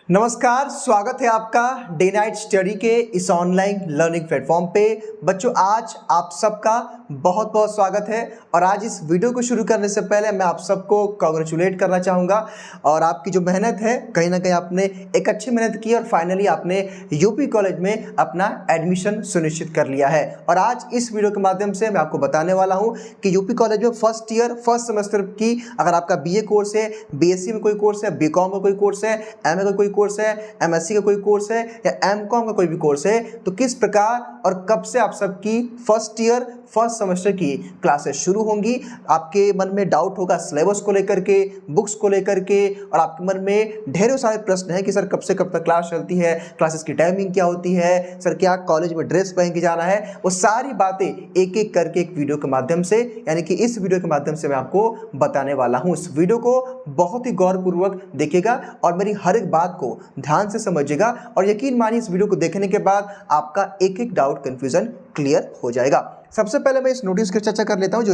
नमस्कार, स्वागत है आपका डे नाइट स्टडी के इस ऑनलाइन लर्निंग प्लेटफॉर्म पे। बच्चों, आज आप सबका बहुत बहुत स्वागत है और आज इस वीडियो को शुरू करने से पहले मैं आप सबको कांग्रेचुलेट करना चाहूँगा। और आपकी जो मेहनत है, कहीं ना कहीं आपने एक अच्छी मेहनत की और फाइनली आपने यूपी कॉलेज में अपना एडमिशन सुनिश्चित कर लिया है। और आज इस वीडियो के माध्यम से मैं आपको बताने वाला हूँ कि यूपी कॉलेज में फर्स्ट ईयर फर्स्ट सेमेस्टर की अगर आपका बीए कोर्स है, बीएससी में कोई कोर्स है, बीकॉम में कोई कोर्स है, एमए का कोई कोर्स है, एमएससी का कोई कोर्स है या एमकॉम का कोई भी कोर्स है, तो किस प्रकार और कब से आप सबकी फर्स्ट ईयर फर्स्ट सेमेस्टर की क्लासेस शुरू होंगी। आपके मन में डाउट होगा सिलेबस को लेकर के, बुक्स को लेकर के, और आपके मन में ढेरों सारे प्रश्न हैं कि सर कब से कब तक क्लास चलती है, क्लासेस की टाइमिंग क्या होती है, सर क्या कॉलेज में ड्रेस पहन के जाना है। वो सारी बातें एक एक करके एक वीडियो के माध्यम से, यानी कि इस वीडियो के माध्यम से मैं आपको बताने वाला हूँ। इस वीडियो को बहुत ही गौरपूर्वक देखिएगा और मेरी हर एक बात को ध्यान से समझिएगा और यकीन मानिए इस वीडियो को देखने के बाद आपका एक एक डाउट कंफ्यूजन क्लियर हो जाएगा। सबसे पहले मैं इस नोटिस की चर्चा कर लेता हूं जो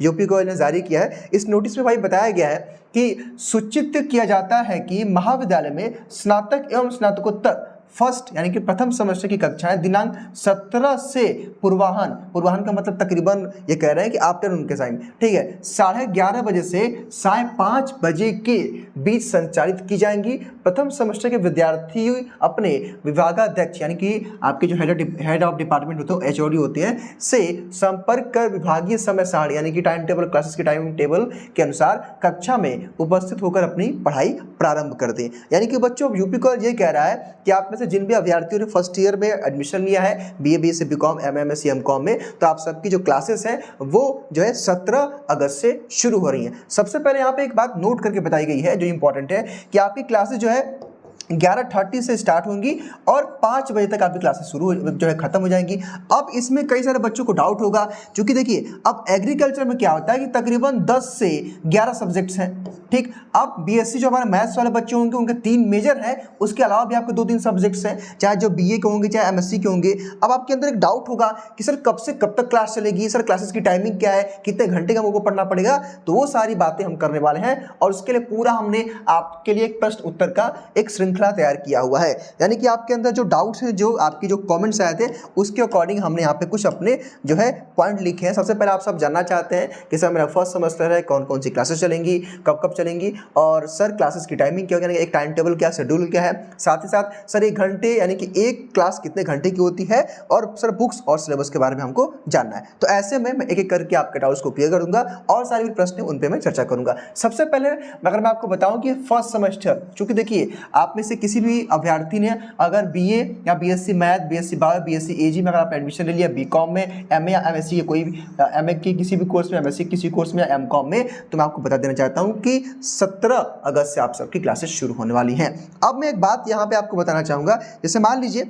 यूपी कॉलेज ने जारी किया है। इस नोटिस में भाई बताया गया है कि सूचित किया जाता है कि महाविद्यालय में स्नातक एवं स्नातकोत्तर फर्स्ट यानी कि प्रथम सेमेस्टर की कक्षाएं दिनांक 17 से पूर्वाह्न का मतलब तकरीबन ये कह रहे हैं कि आफ्टरनून के टाइम, ठीक है, 11:30 बजे से 5:30 बजे के बीच संचालित की जाएंगी। प्रथम सेमेस्टर के विद्यार्थी अपने विभागाध्यक्ष यानी कि आपके जो हेड ऑफ डिपार्टमेंट होते हैं, एचओडी होते हैं, से संपर्क कर विभागीय समय सारणी यानी कि टाइम टेबल, क्लासेस के टाइम टेबल के अनुसार कक्षा में उपस्थित होकर अपनी पढ़ाई प्रारंभ कर दें। यानी कि बच्चों, यूपी कॉलेज ये कह रहा है कि आप में से जिन भी अभ्यर्थियों ने फर्स्ट ईयर में एडमिशन लिया है BA, BSc, BCom, MMSc, MCom में, तो आप सबकी जो क्लासेस हैं वो जो है 17 अगस्त से शुरू हो रही हैं। सबसे पहले यहाँ पे एक बात नोट करके बताई गई है जो इंपॉर्टेंट है कि आपकी क्लासेस जो है 11:30 से स्टार्ट होंगी और 5 बजे तक आपकी क्लासेस शुरू जो है खत्म हो जाएंगी। अब इसमें कई सारे बच्चों को डाउट होगा, क्योंकि देखिए अब एग्रीकल्चर में क्या होता है कि तकरीबन 10 से 11 सब्जेक्ट्स हैं, ठीक। अब बीएससी जो हमारे मैथ्स वाले बच्चे होंगे उनके 3 मेजर हैं, उसके अलावा भी आपके 2-3 सब्जेक्ट्स हैं, चाहे जो बीए के होंगे चाहे एमएससी के होंगे। अब आपके अंदर एक डाउट होगा कि सर कब से कब तक क्लास चलेगी, सर क्लासेस की टाइमिंग क्या है, कितने घंटे का मुझको पढ़ना पड़ेगा। तो वो सारी बातें हम करने वाले हैं और उसके लिए पूरा हमने आपके लिए एक प्रश्न उत्तर का एक श्रृंखला तैयार किया हुआ है। यानी कि आपके अंदर जो डाउट्स हैं, जो आपकी जो कमेंट्स आए थे, उसके अकॉर्डिंग हमने यहाँ पे कुछ अपने जो है पॉइंट लिखे हैं। सबसे पहले आप सब जानना चाहते हैं कि सर मेरा फर्स्ट सेमेस्टर है, कौन कौन सी क्लासेस चलेंगी, कब कब चलेंगी, और सर क्लासेस की टाइमिंग क्या होगी, एक टाइम टेबल क्या, शेड्यूल क्या है, साथ ही साथ सर 1 घंटे यानी कि एक क्लास कितने घंटे की होती है, और सर बुक्स और सिलेबस के बारे में हमको जानना है। तो ऐसे में मैं एक एक करके आपके डाउट्स को क्लियर करूंगा और सारे भी प्रश्न उन पर मैं चर्चा करूंगा। सबसे पहले अगर मैं आपको बताऊं कि फर्स्ट सेमेस्टर, चूंकि देखिए आप में से किसी भी अभ्यर्थी ने अगर बीए या BSc math, BSc bio, BSc AG में अगर आप एडमिशन ले लिया, बीकॉम में, एमए या एमएससी के कोई भी एमए के किसी भी कोर्स में, एमएससी किसी कोर्स में या एमकॉम में, तो मैं आपको बता देना चाहता हूं कि 17 अगस्त से आप सबकी क्लासेस शुरू होने वाली हैं। अब मैं एक बात यहां पे आपको बताना चाहूंगा, जैसे मान लीजिए,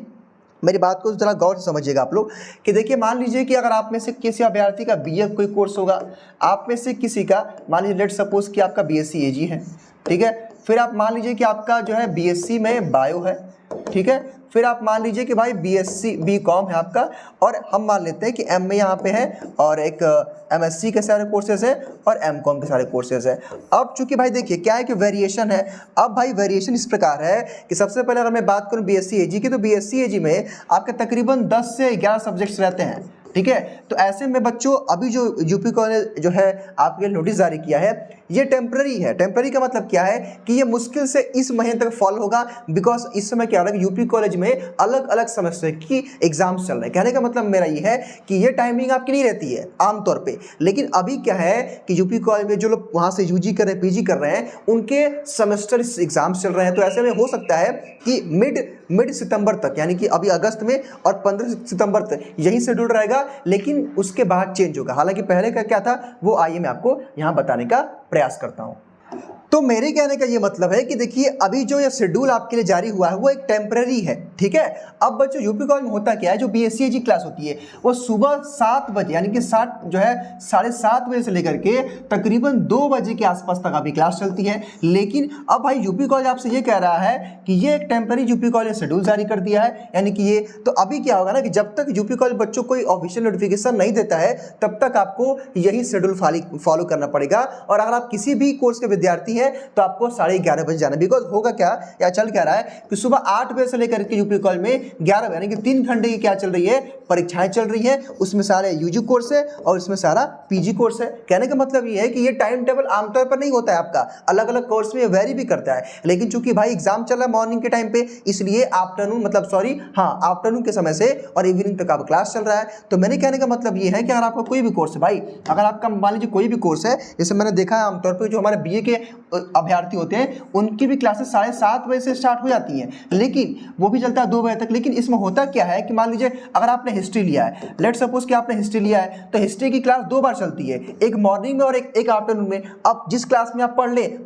मेरी बात को जरा गौर से समझिएगा आप लोग, कि देखिए मान लीजिए कि अगर आप में से किसी अभ्यर्थी का बीए कोई कोर्स होगा, आप में से किसी का मान लीजिए लेट सपोज कि आपका बीएससी एजी है, ठीक है, फिर आप मान लीजिए कि आपका जो है बीएससी में बायो है, ठीक है, फिर आप मान लीजिए कि भाई बीएससी बीकॉम है आपका, और हम मान लेते हैं कि एमए यहाँ पे है और एक एमएससी के सारे कोर्सेज है और एमकॉम के सारे कोर्सेज है। अब चूंकि भाई देखिए क्या है कि वेरिएशन है। अब भाई वेरिएशन इस प्रकार है कि सबसे पहले अगर मैं बात करूं बीएससी एजी की, तो बीएससी एजी में आपके तकरीबन 10 से 11 सब्जेक्ट्स रहते हैं, ठीक है। तो ऐसे में बच्चों अभी जो यूपी कॉलेज जो है आपके नोटिस जारी किया है, ये टेम्पररी है। टेम्पररी का मतलब क्या है कि ये मुश्किल से इस महीने तक फॉल होगा, बिकॉज इस समय क्या हो रहा है कि यूपी कॉलेज में अलग अलग सेमेस्टर की एग्जाम्स चल रहे हैं। कहने का मतलब मेरा ये है कि ये टाइमिंग आपकी नहीं रहती है आमतौर पे, लेकिन अभी क्या है कि यूपी कॉलेज में जो लोग वहाँ से यूजी कर रहे हैं, पीजी कर रहे हैं, उनके सेमेस्टर एग्जाम्स चल रहे हैं। तो ऐसे में हो सकता है कि मिड सितंबर तक, यानी कि अभी अगस्त में और 15 सितंबर तक यही शेड्यूल रहेगा, लेकिन उसके बाद चेंज होगा। हालांकि पहले का क्या था वो आइए मैं आपको यहाँ बताने का प्रयास करता हूँ। तो मेरे कहने का ये मतलब है कि देखिए अभी जो ये शेड्यूल आपके लिए जारी हुआ है वो एक टेम्पररी है, ठीक है। अब बच्चों यूपी कॉलेज में होता क्या है, जो बीएससी क्लास होती है वो सुबह 7 बजे यानी कि 7:30 बजे से लेकर के तकरीबन 2 बजे के आसपास तक आपकी क्लास चलती है। लेकिन अब भाई यूपी कॉलेज आपसे ये कह रहा है कि ये एक टेम्पररी यूपी कॉलेज शेड्यूल जारी कर दिया है, यानी कि ये तो अभी क्या होगा ना कि जब तक यूपी कॉलेज बच्चों को ऑफिशियल नोटिफिकेशन नहीं देता है तब तक आपको यही शेड्यूल फॉलो करना पड़ेगा। और अगर आप किसी भी कोर्स के विद्यार्थी हैं तो आपको 11:30 बजे जाना, बिकॉज होगा क्या या चल क्या रहा है कि सुबह 8 बजे से लेकर के यूपी कॉलेज में 11 बजे यानी कि 3 घंटे की क्या चल रही है, परीक्षाएं चल रही है। उसमें सारे यूजी कोर्स है और इसमें सारा पीजी कोर्स है। कहने का मतलब ये है कि ये टाइम टेबल आमतौर पर नहीं होता है आपका, अलग अलग कोर्स में वेरी भी करता है। लेकिन चूंकि भाई एग्जाम चल रहा है मॉर्निंग के टाइम पे, इसलिए आफ्टरनून के समय से और इवनिंग तक आपका क्लास चल रहा है। तो मेरे कहने का मतलब ये है कि अगर आपका कोई भी कोर्स है भाई, अगर आपका मान लीजिए कोई भी कोर्स है, जैसे मैंने देखा है आमतौर पर जो हमारे बीए के अभ्यर्थी होते हैं उनकी भी क्लासेस 7:30 बजे से स्टार्ट हो जाती हैं, लेकिन वो भी चलता है 2 बजे तक। लेकिन इसमें होता क्या है कि मान लीजिए अगर आपने हिस्ट्री लिया है, लेट सपोज कि आपने हिस्ट्री लिया है, तो हिस्ट्री की क्लास 2 बार चलती है, एक मॉर्निंग में और एक आफ्टरनून में। अब जिस क्लास में आप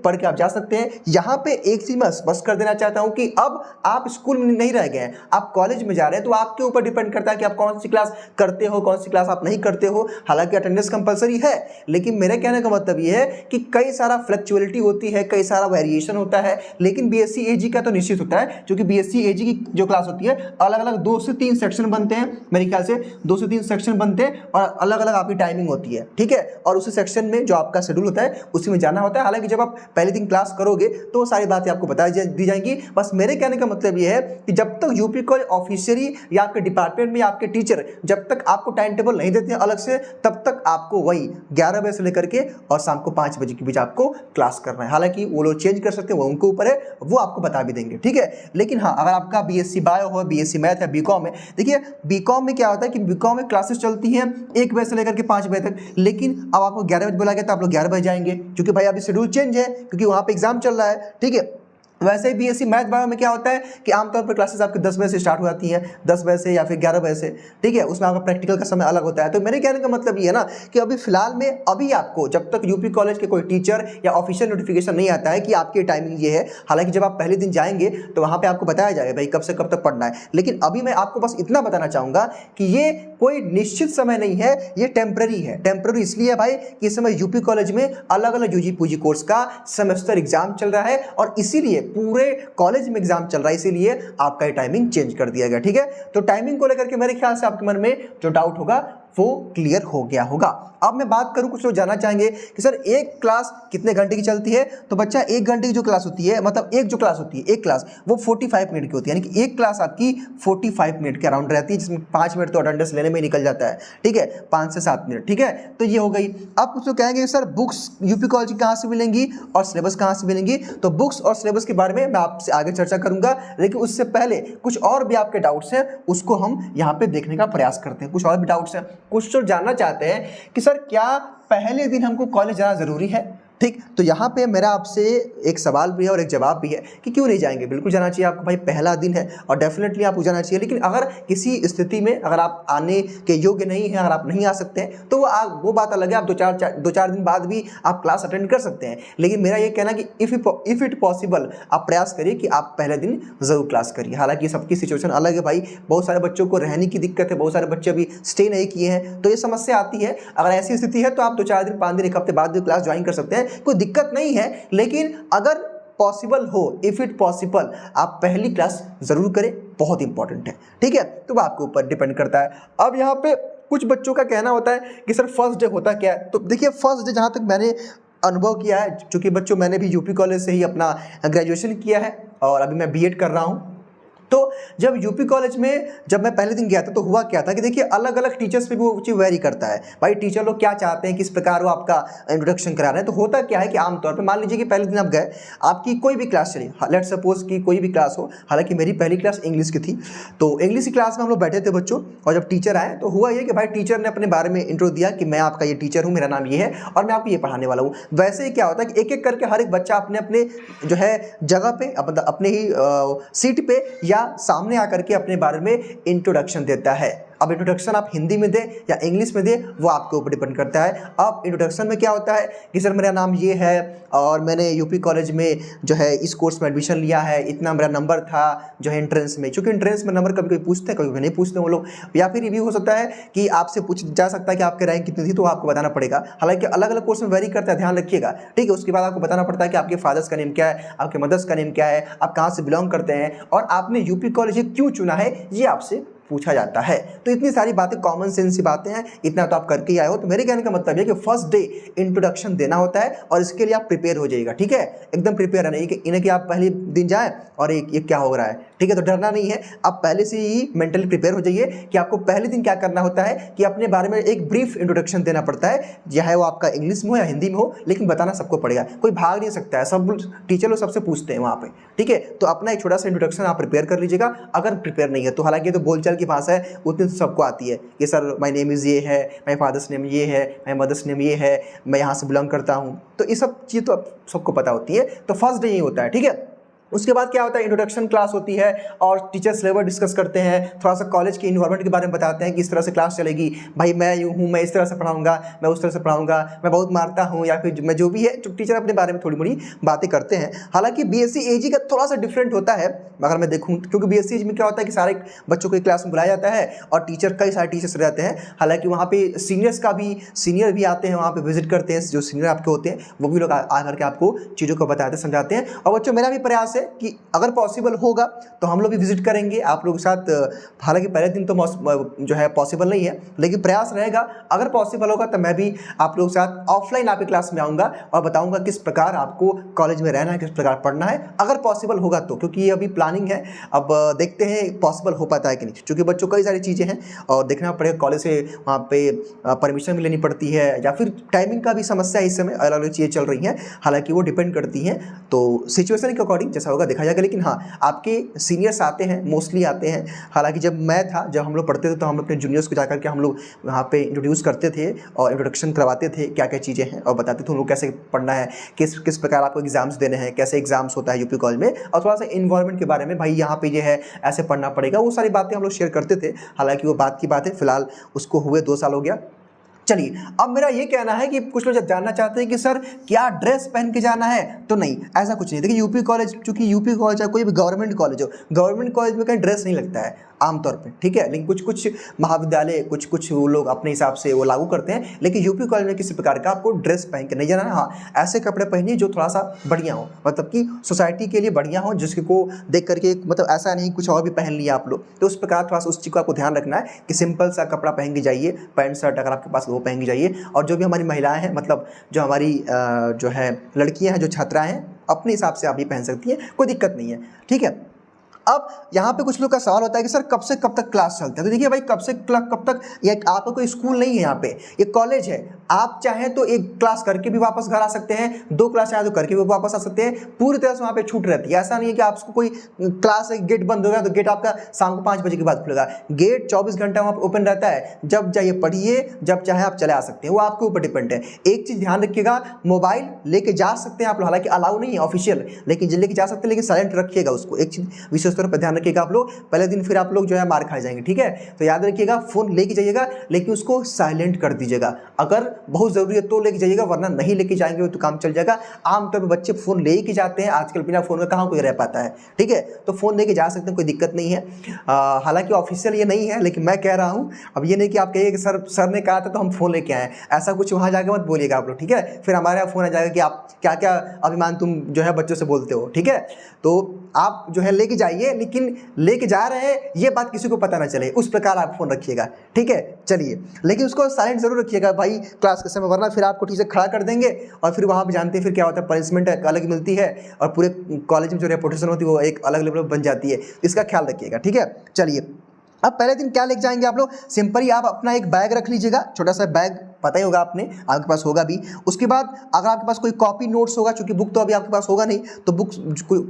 पढ़ के आप जा सकते हैं। यहाँ पे एक चीज मैं स्पष्ट कर देना चाहता हूँ कि अब आप स्कूल में नहीं रह गए, आप कॉलेज में जा रहे हैं, तो आपके ऊपर डिपेंड करता है कि आप कौन सी क्लास करते हो, कौन सी क्लास आप नहीं करते हो। हालांकि अटेंडेंस कंपलसरी है, लेकिन मेरे कहने का मतलब ये है कि कई सारा फ्लक्चुअलिटी होती है, कई सारा वेरिएशन होता है। लेकिन बीएससी एजी का तो निश्चित होता है, क्योंकि बीएससी एजी की जो क्लास होती है अलग अलग 2 से 3 सेक्शन बनते हैं, मेरे ख्याल से 2 से 3 सेक्शन बनते हैं और अलग अलग आपकी टाइमिंग होती है, ठीक है। और उसी सेक्शन में जो आपका शेड्यूल होता है उसी में जाना होता है। हालांकि जब आप पहले दिन क्लास करोगे तो वो सारी बातें आपको बता दी जाएंगी। बस मेरे कहने का मतलब ये है कि जब तक यूपी कॉलेज ऑफिशियली या आपके डिपार्टमेंट में या आपके टीचर जब तक आपको टाइम टेबल नहीं देते हैं अलग से, तब तक आपको वही 11 बजे से लेकर के और शाम को 5 बजे के बीच आपको क्लास करना है। हालांकि वो लोग चेंज कर सकते हैं, वो उनके ऊपर है, वो आपको बता भी देंगे, ठीक है। लेकिन हाँ, अगर आपका बीएससी बायो हो, बीएससी मैथ है, बीकॉम है, देखिए बीकॉम में क्या होता है कि बीकॉम में क्लासेस चलती हैं 1 बजे से लेकर के 5 बजे तक। लेकिन अब आपको 11 बजे बोला गया तो आप लोग 11 बजे जाएंगे, क्योंकि भाई अभी शेड्यूल चेंज है, क्योंकि वहाँ पे एग्जाम चल रहा है, ठीक है। वैसे ही बीएससी मैथ बायो में क्या होता है कि आमतौर पर क्लासेस आपके 10 बजे से स्टार्ट हो जाती हैं, 10 बजे से या फिर 11 बजे से, ठीक है। उसमें आपका प्रैक्टिकल का समय अलग होता है। तो मेरे कहने का मतलब ये है ना कि अभी फिलहाल में अभी आपको जब तक यूपी कॉलेज के कोई टीचर या ऑफिशियल नोटिफिकेशन नहीं आता है कि आपकी टाइमिंग ये है, हालांकि जब आप पहले दिन जाएंगे तो वहाँ पर आपको बताया जाएगा भाई कब से कब तक पढ़ना है। लेकिन अभी मैं आपको बस इतना बताना चाहूँगा कि ये कोई निश्चित समय नहीं है, ये टेम्पररी है। टेम्पररी इसलिए है भाई कि इस समय यूपी कॉलेज में अलग अलग यूजी पूजी कोर्स का सेमेस्टर एग्जाम चल रहा है और इसीलिए पूरे कॉलेज में एग्जाम चल रहा है, इसीलिए आपका ये टाइमिंग चेंज कर दिया गया, ठीक है। तो टाइमिंग को लेकर के मेरे ख्याल से आपके मन में जो डाउट होगा वो क्लियर हो गया होगा। अब मैं बात करूं, कुछ लोग जानना चाहेंगे कि सर एक क्लास कितने घंटे की चलती है। तो बच्चा 1 घंटे की जो क्लास होती है, मतलब एक जो क्लास होती है, एक क्लास वो 45 मिनट की होती है, यानी कि एक क्लास आपकी 45 मिनट के अराउंड रहती है, जिसमें 5 मिनट तो अटेंडेंस लेने में निकल जाता है, ठीक है, 5 से 7 मिनट, ठीक है। तो ये हो गई। अब कुछ लोग कहेंगे सर बुक्स यूपी कॉलेज की कहाँ से मिलेंगी और सिलेबस कहाँ से मिलेंगी। तो बुक्स और सिलेबस के बारे में मैं आपसे आगे चर्चा करूंगा, लेकिन उससे पहले कुछ और भी आपके डाउट्स हैं उसको हम यहाँ पे देखने का प्रयास करते हैं। कुछ और भी डाउट्स हैं, कुछ तो जानना चाहते हैं कि सर क्या पहले दिन हमको कॉलेज जाना जरूरी है, ठीक। तो यहाँ पे मेरा आपसे एक सवाल भी है और एक जवाब भी है कि क्यों नहीं जाएंगे। बिल्कुल जाना चाहिए आपको भाई, पहला दिन है और डेफिनेटली आपको जाना चाहिए। लेकिन अगर किसी स्थिति में अगर आप आने के योग्य नहीं हैं, अगर आप नहीं आ सकते हैं तो वो बात अलग है, आप दो चार दिन बाद भी आप क्लास अटेंड कर सकते हैं। लेकिन मेरा ये कहना कि इफ़ इट पॉसिबल आप प्रयास करिए कि आप पहले दिन ज़रूर क्लास करिए। हालांकि सबकी सिचुएशन अलग है भाई, बहुत सारे बच्चों को रहने की दिक्कत है, बहुत सारे बच्चे अभी स्टे नहीं किए हैं, तो ये समस्या आती है। अगर ऐसी स्थिति है तो आप 2-4 दिन, 5 दिन, 1 हफ्ते बाद भी क्लास ज्वाइन कर सकते हैं, कोई दिक्कत नहीं है। लेकिन अगर पॉसिबल हो, इफ इट पॉसिबल, आप पहली क्लास जरूर करें, बहुत इंपॉर्टेंट है, ठीक है। तो वो आपके ऊपर डिपेंड करता है। अब यहाँ पे कुछ बच्चों का कहना होता है कि सर फर्स्ट डे होता क्या है। तो देखिए फर्स्ट डे जहाँ तक मैंने अनुभव किया है, चूँकि बच्चों मैंने भी यूपी कॉलेज से ही अपना ग्रेजुएशन किया है और अभी मैं बीएड कर रहा हूँ। तो जब यूपी कॉलेज में जब मैं पहले दिन गया था तो हुआ क्या था कि देखिए अलग अलग टीचर्स पे भी वो चीज़ वेरी करता है भाई, टीचर लोग क्या चाहते हैं, किस प्रकार वो आपका इंट्रोडक्शन करा रहे हैं। तो होता क्या है कि आमतौर पे मान लीजिए कि पहले दिन आप गए, आपकी कोई भी क्लास चली, लेट सपोज कि कोई भी क्लास हो, हालांकि मेरी पहली क्लास इंग्लिश की थी, तो इंग्लिश की क्लास में हम लोग बैठे थे बच्चों, और जब टीचर आए तो हुआ ये कि भाई टीचर ने अपने बारे में इंट्रो दिया कि मैं आपका ये टीचर हूँ, मेरा नाम ये है और मैं आपको ये पढ़ाने वाला हूँ। वैसे ही क्या होता है कि एक एक करके हर एक बच्चा अपने अपने जो है जगह पे, अपने ही सीट पे या सामने आकर के अपने बारे में इंट्रोडक्शन देता है। अब इंट्रोडक्शन आप हिंदी में दें या इंग्लिश में दें वो आपके ऊपर डिपेंड करता है। अब इंट्रोडक्शन में क्या होता है कि सर मेरा नाम ये है और मैंने यूपी कॉलेज में जो है इस कोर्स में एडमिशन लिया है, इतना मेरा नंबर था जो है एंट्रेंस में, क्योंकि एंट्रेंस में नंबर कभी कभी पूछते हैं, कभी कभी नहीं पूछते वो लोग। या फिर ये भी हो सकता है कि आपसे पूछ जा सकता है कि आपके रैंक कितनी थी, तो आपको बताना पड़ेगा। हालांकि अलग अलग कोर्स में वेरी करता है, ध्यान रखिएगा, ठीक है। उसके बाद आपको बताना पड़ता है कि आपके फादर्स का नेम क्या है, आपके मदर्स का नेम क्या है, आप कहाँ से बिलोंग करते हैं और आपने यूपी कॉलेज क्यों चुना है, ये आपसे पूछा जाता है। तो इतनी सारी बातें कॉमन सेंस की बातें हैं, इतना तो आप करके ही आए हो। तो मेरे कहने का मतलब है कि फर्स्ट डे इंट्रोडक्शन देना होता है और इसके लिए आप प्रिपेयर हो जाइएगा, ठीक है। एकदम प्रिपेयर रहना, इन्हें कि आप पहले दिन जाए और ये क्या हो रहा है, ठीक है। तो डरना नहीं है, आप पहले से ही मेंटली प्रिपेयर हो जाइए कि आपको पहले दिन क्या करना होता है कि अपने बारे में एक ब्रीफ इंट्रोडक्शन देना पड़ता है, चाहे वो आपका इंग्लिश में हो या हिंदी में हो, लेकिन बताना सबको पड़ेगा, कोई भाग नहीं सकता है, सब टीचर लोग सबसे पूछते हैं वहाँ पे, ठीक है। तो अपना एक छोटा सा इंट्रोडक्शन आप प्रिपेयर कर लीजिएगा। अगर प्रिपेयर नहीं है तो हालांकि तो बोलचाल की भाषा है, उतनी तो सबको आती है कि सर माय नेम इज़ ये है, माय फादर्स नेम ये है, माय मदर्स नेम ये है, मैं यहाँ से बिलोंग करता हूँ, तो ये सब चीज़ तो सबको पता होती है। तो फर्स्ट डे यही होता है, ठीक है। उसके बाद क्या होता है, इंट्रोडक्शन क्लास होती है और टीचर सिलेबस डिस्कस करते हैं, थोड़ा सा कॉलेज के इन्वायरमेंट के बारे में बताते हैं कि इस तरह से क्लास चलेगी, भाई मैं यूँ हूँ, मैं इस तरह से पढ़ाऊंगा, मैं उस तरह से पढ़ाऊंगा, मैं बहुत मारता हूँ, या फिर मैं जो भी है, टीचर अपने बारे में थोड़ी मोड़ी बातें करते हैं। हालांकि बीएससी एजी का थोड़ा सा डिफरेंट होता है अगर मैं देखूँ, क्योंकि बीएससी एजी में क्या होता है कि सारे बच्चों को क्लास में बुलाया जाता है और टीचर कई सारे टीचर्स रहते हैं। हालांकि वहाँ पे सीनियर भी आते हैं, वहाँ पे विजिट करते हैं, जो सीनियर आपके होते हैं वो भी लोग आकर के आपको चीज़ों को बताते समझाते हैं। और बच्चों मेरा भी प्रयास है कि अगर पॉसिबल होगा तो हम लोग भी विजिट करेंगे आप लोगों के साथ। हालांकि पहले दिन तो जो है पॉसिबल नहीं है, लेकिन प्रयास रहेगा। अगर पॉसिबल होगा तो मैं भी आप लोगों के साथ ऑफलाइन आपकी क्लास में आऊँगा और बताऊँगा किस प्रकार आपको कॉलेज में रहना है, किस प्रकार पढ़ना है, अगर पॉसिबल होगा तो। क्योंकि ये अभी प्लानिंग है, अब देखते हैं पॉसिबल हो पाता है कि नहीं, क्योंकि बच्चों कई सारी चीज़ें हैं और देखना पड़ेगा, कॉलेज से वहाँ पे परमिशन भी लेनी पड़ती है, या फिर टाइमिंग का भी समस्या है, इस समय अलग अलग चीज़ें चल रही हैं, हालांकि वो डिपेंड करती हैं। तो सिचुएशन के अकॉर्डिंग जैसा होगा देखा जाएगा। लेकिन हाँ, आपके सीनियर्स आते हैं, मोस्टली आते हैं। हालांकि जब हम लोग पढ़ते थे तो हम अपने जूनियर्स को जाकर के हम लोग वहाँ पे इंट्रोड्यूस करते थे और इंट्रोडक्शन करवाते थे, क्या क्या चीज़ें हैं, और बताते थे उन लोग कैसे पढ़ना है, किस प्रकार आपको एग्जाम्स देने हैं, कैसे एग्जाम्स होता है यूपी कॉलेज में, और थोड़ा सा इन्वायरमेंट के बारे में, भाई यहाँ पे ये है, ऐसे पढ़ना पड़ेगा, वो सारी बातें हम लोग शेयर करते थे। हालांकि वो बात की बात है, फिलहाल उसको हुए 2 साल हो गया। चलिए, अब मेरा ये कहना है कि कुछ लोग जब जानना चाहते हैं कि सर क्या ड्रेस पहन के जाना है, तो नहीं, ऐसा कुछ नहीं। देखिए यूपी कॉलेज, चूँकि यूपी कॉलेज है, कोई भी गवर्नमेंट कॉलेज हो, गवर्नमेंट कॉलेज में कहीं ड्रेस नहीं लगता है आमतौर पे, ठीक है। लेकिन कुछ महाविद्यालय, कुछ वो लोग अपने हिसाब से वो लागू करते हैं, लेकिन यूपी कॉलेज में किसी प्रकार का आपको ड्रेस पहन के नहीं जाना है। हाँ, ऐसे कपड़े पहनिए जो थोड़ा सा बढ़िया हो, मतलब कि सोसाइटी के लिए बढ़िया हो, जिसको देख करके मतलब ऐसा नहीं कुछ और भी पहन लिया आप लोग, तो उस प्रकार थोड़ा सा उस चीज़ को आपको ध्यान रखना है कि सिंपल सा कपड़ा पहन के जाइए, पैंट शर्ट अगर आपके पास वो पहन के जाइए। और जो भी हमारी महिलाएं हैं, मतलब जो हमारी जो है लड़कियां हैं, जो छात्राएं हैं, अपने हिसाब से आप ये पहन सकती हैं, कोई दिक्कत नहीं है, ठीक है। अब यहाँ पे कुछ लोग का सवाल होता है कि सर कब से कब तक क्लास चलता है। तो देखिए भाई, कब से कब तक, ये आपका कोई स्कूल नहीं है, यहाँ पे ये कॉलेज है। आप चाहें तो एक क्लास करके भी वापस घर आ सकते हैं, 2 क्लास चाहे तो करके भी वापस आ सकते हैं, पूरी तरह से वहाँ पे छूट रहती है। ऐसा नहीं है कि आपको कोई क्लास है, गेट बंद हो गया तो गेट आपका शाम को 5 बजे के बाद खुलेगा। गेट 24 घंटा वहाँ पर ओपन रहता है, जब चाहिए पढ़िए, जब चाहे आप चले आ सकते हैं, वो आपके ऊपर डिपेंड है। एक चीज़ ध्यान रखिएगा, मोबाइल लेके जा सकते हैं आप लोग, हालांकि अलाउ नहीं है ऑफिशियल, लेकिन लेके जा सकते हैं, लेकिन साइलेंट रखिएगा उसको। एक चीज़ विशेष तौर पर ध्यान रखिएगा आप लोग, पहले दिन फिर आप लोग जो है मार खा जाएंगे, ठीक है। तो याद रखिएगा, फोन लेके जाइएगा, लेकिन उसको साइलेंट कर दीजिएगा। अगर बहुत जरूरी है तो लेके जाइएगा, वरना नहीं लेके जाएंगे तो काम चल जाएगा। आमतौर पर बच्चे फोन लेके जाते हैं, आजकल बिना फोन का कहाँ कोई रह पाता है, ठीक है। तो फोन लेके जा सकते हैं, कोई दिक्कत नहीं है। हालांकि ऑफिशियल ये नहीं है, लेकिन मैं कह रहा हूँ, अब ये नहीं कि आप कहिए कि सर ने कहा था तो हम फोन लेके आए, ऐसा कुछ वहाँ जाके मत बोलिएगा आप लोग, ठीक है। फिर हमारे यहाँ फोन आ जाएगा कि आप क्या क्या अभिमान तुम जो है बच्चों से बोलते हो, ठीक है। तो आप जो है लेके जाइए, लेकिन लेके जा रहे हैं ये बात किसी को पता ना चले, उस प्रकार आप फोन रखिएगा, ठीक है। चलिए, लेकिन उसको साइलेंट जरूर रखिएगा भाई क्लास के समय, वरना फिर आपको टीचर खड़ा कर देंगे और फिर वहाँ पे जानते हैं फिर क्या होता है, पनिशमेंट अलग मिलती है और पूरे कॉलेज में जो रेपुटेशन होती है वो एक अलग लेवल बन जाती है। इसका ख्याल रखिएगा, ठीक है। चलिए, अब पहले दिन क्या लेके जाएंगे आप लोग, सिंपल ही आप अपना एक बैग रख लीजिएगा, छोटा सा बैग, पता ही होगा आपने, आपके पास होगा भी। उसके बाद अगर आपके पास कोई कॉपी नोट्स होगा, चूंकि बुक तो अभी आपके पास होगा नहीं, तो बुक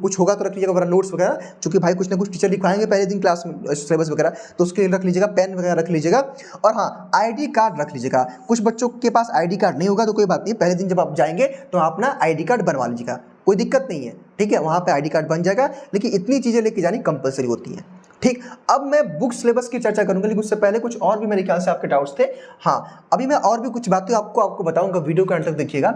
कुछ होगा तो रख लीजिएगा, वरना नोट्स वगैरह, चूंकि भाई कुछ ना कुछ टीचर लिखवाएंगे पहले दिन क्लास में सिलेबस वगैरह, तो उसके लिए रख लीजिएगा, पेन वगैरह रख लीजिएगा। और हाँ, ID कार्ड रख लीजिएगा। कुछ बच्चों के पास ID कार्ड नहीं होगा तो कोई बात नहीं, पहले दिन जब आप जाएंगे तो अपना ID कार्ड बनवा लीजिएगा, कोई दिक्कत नहीं है, ठीक है। वहाँ पे ID कार्ड बन जाएगा, लेकिन इतनी चीज़ें लेके जानी कंपलसरी होती हैं। ठीक, अब मैं बुक सिलेबस की चर्चा करूंगा, लेकिन उससे पहले कुछ और भी मेरे ख्याल से आपके डाउट्स थे। हाँ, अभी मैं और भी कुछ बातें आपको बताऊंगा, वीडियो का अंत तक देखिएगा।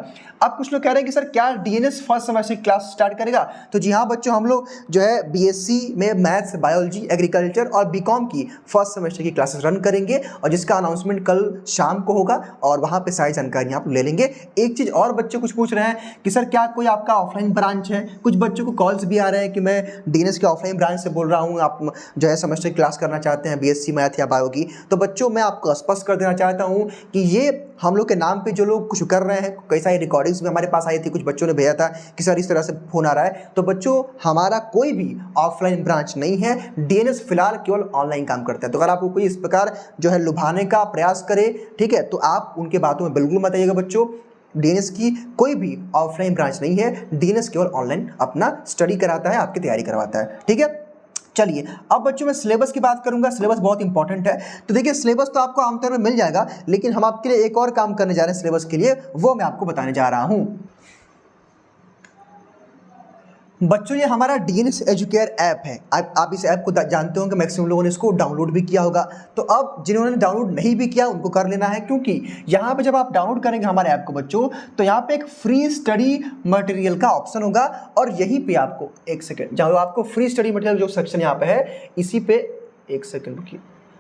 अब कुछ लोग कह रहे हैं कि सर क्या डीएनएस फर्स्ट सेमेस्टर की क्लास स्टार्ट करेगा? तो जी हाँ बच्चों, हम लोग जो है बीएससी में मैथ्स, बायोलॉजी, एग्रीकल्चर और बीकॉम की फर्स्ट सेमेस्टर की क्लासेस रन करेंगे, और जिसका अनाउंसमेंट कल शाम को होगा, और वहाँ पे सारी जानकारी आप ले लेंगे। एक चीज़ और बच्चे कुछ पूछ रहे हैं कि सर क्या कोई आपका ऑफलाइन ब्रांच है? कुछ बच्चों को कॉल्स भी आ रहे हैं कि मैं डीएनएस के ऑफलाइन ब्रांच से बोल रहा हूँ, आप जो है सेमेस्टर क्लास करना चाहते हैं बीएससी मैथ या बायो की। तो बच्चों मैं आपको स्पष्ट कर देना चाहता हूँ कि ये हम लोग के नाम पे जो लोग कुछ कर रहे हैं, कई सारी रिकॉर्डिंग्स भी हमारे पास आई थी, कुछ बच्चों ने भेजा था कि सर इस तरह से फोन आ रहा है। तो बच्चों हमारा कोई भी ऑफलाइन ब्रांच नहीं है, डीएनएस फिलहाल केवल ऑनलाइन काम करता है। तो अगर आपको कोई इस प्रकार जो है लुभाने का प्रयास करे, ठीक है, तो आप उनके बातों में बिल्कुल मत आइएगा बच्चों। डीएनएस की कोई भी ऑफलाइन ब्रांच नहीं है, डीएनएस केवल ऑनलाइन अपना स्टडी कराता है, आपकी तैयारी करवाता है। ठीक है, चलिए अब बच्चों मैं सिलेबस की बात करूंगा। सिलेबस बहुत इंपॉर्टेंट है। तो देखिए सिलेबस तो आपको आमतौर पर मिल जाएगा, लेकिन हम आपके लिए एक और काम करने जा रहे हैं सिलेबस के लिए, वो मैं आपको बताने जा रहा हूं। बच्चों ये हमारा डीएनएस एजुकेयर ऐप है। आप इस ऐप को जानते होंगे, मैक्सिमम लोगों ने इसको डाउनलोड भी किया होगा। तो अब जिन्होंने डाउनलोड नहीं भी किया उनको कर लेना है, क्योंकि यहाँ पे जब आप डाउनलोड करेंगे हमारे ऐप को बच्चों, तो यहाँ पे एक फ्री स्टडी मटेरियल का ऑप्शन होगा, और यहीं पे आपको एक सेकेंड, जहाँ आपको फ्री स्टडी मटेरियल जो सेक्शन यहाँ पे है, इसी पे एक सेकेंड रुकिए,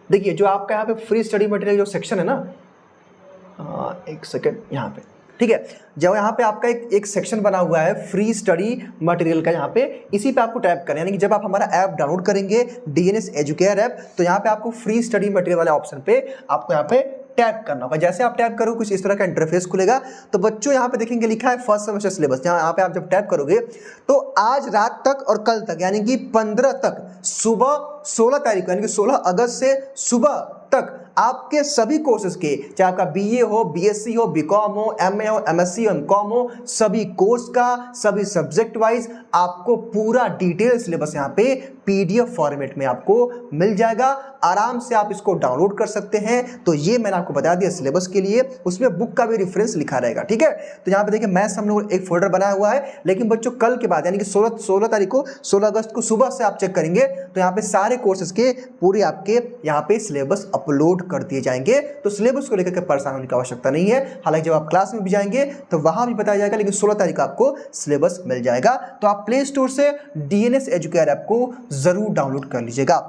देखिए जो आपका यहाँ पे फ्री स्टडी मटेरियल जो सेक्शन है ना, एक सेकेंड यहाँ पे, ठीक है, जब यहाँ पे आपका एक सेक्शन बना हुआ है फ्री स्टडी मटेरियल का, यहाँ पे इसी पे आपको टैप करें। यानी कि जब आप हमारा ऐप डाउनलोड करेंगे डीएनएस एजुकेयर ऐप, तो यहाँ पे आपको फ्री स्टडी मटेरियल वाले ऑप्शन पे आपको यहाँ पे टैप करना होगा। जैसे आप टैप करोगे कुछ इस तरह का इंटरफेस खुलेगा। तो बच्चों यहाँ पे देखेंगे लिखा है फर्स्ट सेमेस्टर सिलेबस। यहाँ पे आप जब टैप करोगे तो आज रात तक और कल तक यानी कि 15 तक सुबह 16 तारीख यानी कि 16 अगस्त से सुबह तक आपके सभी कोर्सेज के, चाहे आपका बीए हो, बीएससी हो, बीकॉम हो, एमए हो, एमएससी हो, एमकॉम हो, सभी कोर्स का, सभी सब्जेक्ट वाइज आपको पूरा डिटेल सिलेबस यहाँ पे पीडीएफ फॉर्मेट में आपको मिल जाएगा। आराम से आप इसको डाउनलोड कर सकते हैं। तो ये मैंने आपको बता दिया सिलेबस के लिए, उसमें बुक का भी रेफरेंस लिखा रहेगा। ठीक है, तो यहाँ पे देखिए मैथ्स हम लोग एक फोल्डर बनाया हुआ है, लेकिन बच्चों कल के बाद यानी कि 16 तारीख को, 16 अगस्त को सुबह से आप चेक करेंगे तो यहाँ पे सारे कोर्सेज के पूरे आपके यहाँ पे सिलेबस अपलोड कर दिए जाएंगे। तो सिलेबस को लेकर के परेशान होने की आवश्यकता नहीं है। हालांकि जब आप क्लास में भी जाएंगे तो वहां भी बताया जाएगा, लेकिन 16 तारीख को आपको सिलेबस मिल जाएगा। तो आप प्ले स्टोर से डीएनएस एजुकेयर ऐप को जरूर डाउनलोड कर लीजिएगा।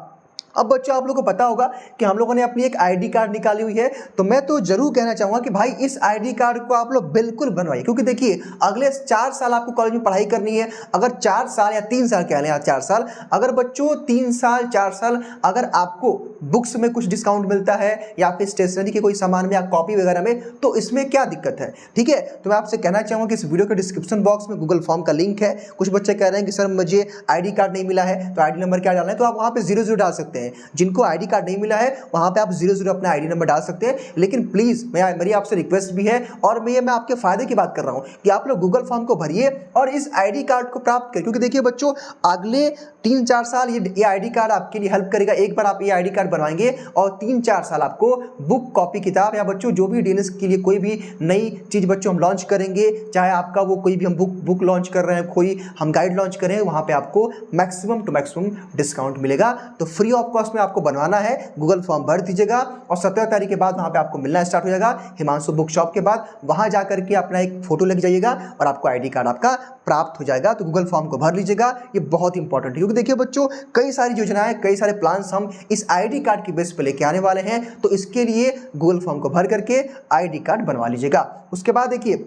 अब बच्चों आप लोगों को पता होगा कि हम लोगों ने अपनी एक आईडी कार्ड निकाली हुई है। तो मैं तो जरूर कहना चाहूंगा कि भाई इस आईडी कार्ड को आप लोग बिल्कुल बनवाइए, क्योंकि देखिए अगले 4 साल आपको कॉलेज में पढ़ाई करनी है। अगर 4 साल या 3 साल कह लें, 4 साल, अगर बच्चों 3 साल 4 साल अगर आपको बुक्स में कुछ डिस्काउंट मिलता है या फिर स्टेशनरी के कोई सामान में या कॉपी वगैरह में, तो इसमें क्या दिक्कत है। ठीक है, तो मैं आपसे कहना चाहूँगा कि इस वीडियो के डिस्क्रिप्शन बॉक्स में गूगल फॉर्म का लिंक है। कुछ बच्चे कह रहे हैं कि सर मुझे आईडी कार्ड नहीं मिला है तो आईडी नंबर क्या डालना है, तो आप वहाँ पे 00 डाल सकते हैं। जिनको आईडी कार्ड नहीं मिला है वहाँ पे आप 00 अपना आईडी नंबर डाल सकते हैं। लेकिन प्लीज़ मेरी आपसे रिक्वेस्ट भी है, और मैं आपके फायदे की बात कर रहा हूँ कि आप लोग गूगल फॉर्म को भरिए और इस आईडी कार्ड को प्राप्त करें, क्योंकि देखिए बच्चों अगले 3-4 साल ये आईडी कार्ड आपके लिए हेल्प करेगा। एक बार आप ये आईडी कार्ड बनवाएंगे और 3-4 साल आपको बुक, कॉपी, किताब या बच्चों जो भी डीएनएस के लिए कोई भी नई चीज़ बच्चों हम लॉन्च करेंगे, चाहे आपका वो कोई भी हम बुक लॉन्च कर रहे हैं, कोई हम गाइड लॉन्च कर रहे हैं, वहाँ पे आपको मैक्सिमम टू मैक्सिमम डिस्काउंट मिलेगा। तो फ्री ऑफ कॉस्ट में आपको बनवाना है, गूगल फॉर्म भर दीजिएगा और 17 तारीख के बाद वहाँ पे आपको मिलना स्टार्ट हो जाएगा हिमांशु बुक शॉप के बाद। वहाँ जा करके अपना एक फोटो लेके जाइएगा और आपको आईडी कार्ड आपका प्राप्त हो जाएगा। तो गूगल फॉर्म को भर लीजिएगा, ये बहुत इंपॉर्टेंट है, क्योंकि देखिए बच्चों कई सारी योजनाएं, कई सारे प्लान्स हम इस आईडी कार्ड की बेस पे लेके आने वाले हैं। तो इसके लिए गूगल फॉर्म को भर करके आईडी कार्ड बनवा लीजिएगा। उसके बाद देखिए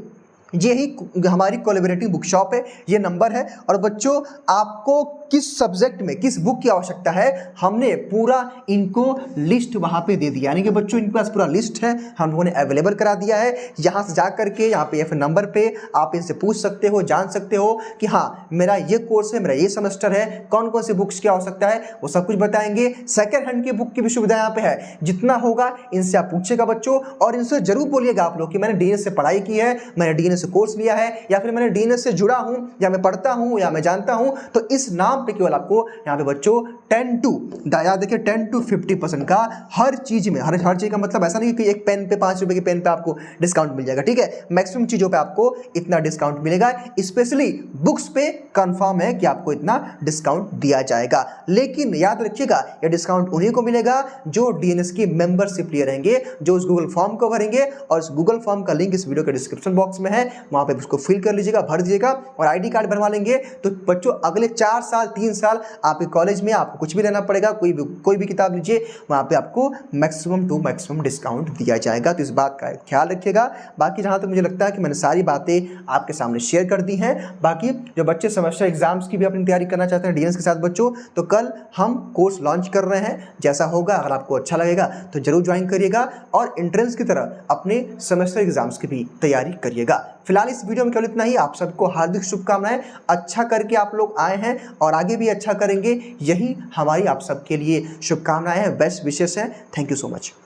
ये ही हमारी कोलैबोरेटिव बुक शॉप है, ये नंबर है। और बच्चों आपको किस सब्जेक्ट में किस बुक की आवश्यकता है, हमने पूरा इनको लिस्ट वहाँ पे दे दिया, यानी कि बच्चों इनके पास पूरा लिस्ट है, हम लोगों ने अवेलेबल करा दिया है। यहाँ से जा करके यहाँ पे F नंबर पे आप इनसे पूछ सकते हो, जान सकते हो कि हाँ मेरा ये कोर्स है, मेरा ये सेमेस्टर है, कौन कौन सी बुक्स की आवश्यकता है, वो सब कुछ बताएंगे। सेकेंड हैंड की बुक की भी सुविधा यहाँ पे है, जितना होगा इनसे आप पूछेगा बच्चों, और इनसे जरूर बोलिएगा आप लोग कि मैंने डीएनएस से पढ़ाई की है, मैंने डीएनएस से कोर्स लिया है, या फिर मैंने डीएनएस से जुड़ा हूँ, या मैं पढ़ता हूँ, या मैं जानता हूँ। तो इस नाम पे केवल आपको यहाँ पे बच्चों 10 to याद देखिए 10 to 50% का हर चीज में, हर चीज का मतलब ऐसा नहीं कि एक पेन पे 5 रुपए के पेन पे आपको डिस्काउंट मिल जाएगा, ठीक है। मैक्सिमम चीजों पे आपको इतना डिस्काउंट मिलेगा, स्पेशली बुक्स पे कंफर्म है कि आपको इतना डिस्काउंट दिया जाएगा। लेकिन याद रखिएगा यह डिस्काउंट उन्हीं को मिलेगा जो डीएनएस की मेंबरशिप लिए रहेंगे, जो उस गूगल फॉर्म को भरेंगे, और उस गूगल फॉर्म का लिंक इस वीडियो के डिस्क्रिप्शन बॉक्स में है, वहां पे उसको फिल कर लीजिएगा, भर दीजिएगा और आईडी कार्ड बनवा लेंगे। तो बच्चों अगले 4 साल 3 साल आपके कॉलेज में आपको कुछ भी लेना पड़ेगा, कोई भी किताब लीजिए, वहां पे आपको मैक्सिमम टू मैक्सिमम डिस्काउंट दिया जाएगा। तो इस बात का ख्याल रखिएगा। बाकी जहां तक मुझे लगता है कि मैंने सारी बातें आपके सामने शेयर कर दी हैं। बाकी जो बच्चे सेमेस्टर एग्जाम्स की भी अपनी तैयारी करना चाहते हैं डीएनएस के साथ बच्चों, तो कल हम कोर्स लॉन्च कर रहे हैं। जैसा होगा, अगर आपको अच्छा लगेगा तो जरूर ज्वाइन करिएगा और एंट्रेंस की तरह अपने सेमेस्टर एग्जाम्स की भी तैयारी करिएगा। फिलहाल इस वीडियो में केवल इतना ही। आप सबको हार्दिक शुभकामनाएं। अच्छा करके आप लोग आए हैं और आगे भी अच्छा करेंगे, यही हमारी आप सबके लिए शुभकामनाएं हैं, बेस्ट विशेस हैं। Thank you so much.